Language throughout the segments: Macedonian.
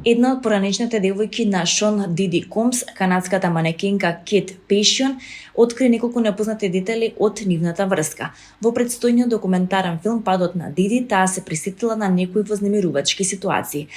Една од поранешните девојки на Шон Диди Комс, канадската манекенка Кет Пейшион, откри неколку непознати детали од нивната врска. Во претстојниот документарен филм Падот на Диди, таа се присетила на некои вознемирувачки ситуации.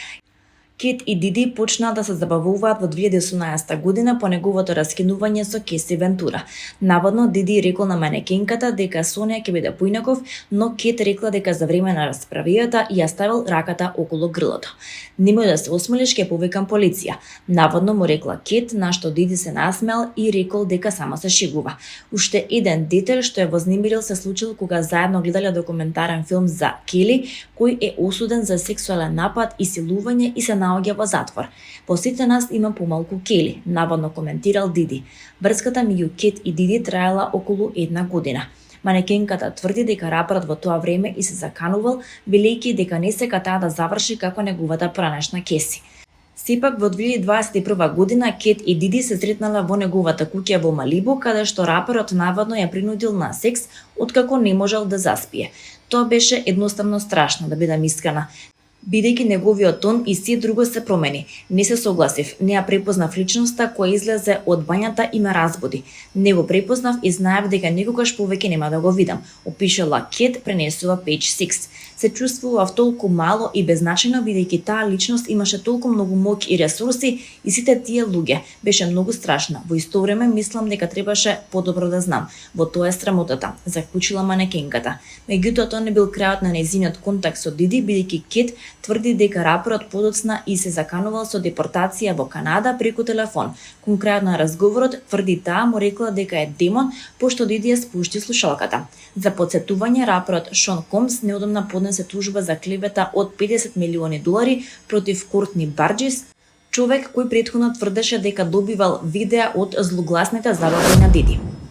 Кет и Диди почнаа да се забавуваат во 2018 година по неговото раскинување со Кеси Вентура. Наводно, Диди рекол на манекенката дека со неа ќе биде поинаков, но Кет рекла дека за време на расправијата ја ставил раката околу грлото. Немој да се осмелиш, ќе повикам полиција. Наводно му рекла Кет, на што Диди се насмеал и рекол дека само се шегува. Уште еден детел што е вознемирил се случил кога заедно гледале документарен филм за Кели, кој е осуден за сексуален напад и силување и се наоѓа во затвор. По сите нас има помалку Кели, наводно коментирал Диди. Врската меѓу Кет и Диди траела околу една година. Манекенката тврди дека раперот во тоа време и се заканувал, велејќи дека не сека таа да заврши како неговата поранешна Кеси. Сепак во 2021 година Кет и Диди се сретнала во неговата куќа во Малибу, каде што раперот наводно ја принудил на секс откако не можел да заспие. Тоа беше едноставно страшно, да бидам искрена, бидејќи неговиот тон и се друго се промени. Не се согласив, не ја препознав личноста која излезе од бањата и ме разбуди. Не го препознав и знаев дека никогаш повеќе нема да го видам, опишала Кет, пренесува Page Six. Се чувствував толку мало и беззначајно бидејќи таа личност имаше толку многу моќ и ресурси и сите тие луѓе. Беше многу страшна. Во исто време мислам дека требаше подобро да знам. Во тоа е срамотата, заклучила манекенката. Меѓутоа тоа не бил крајот на нејзиниот контакт со Диди, бидејќи Кет тврди дека раперот подоцна и се заканувал со депортација во Канада преку телефон. Кон крајот на разговорот тврди таа му рекла дека е демон, пошто Диди ја спушти слушалката. За потсетување, раперот Шон Комс неодамна поднесе тужба за клевета од $50 милиони против Кортни Барџис, човек кој претходно тврдеше дека добивал видеа од злогласните забавки на Диди.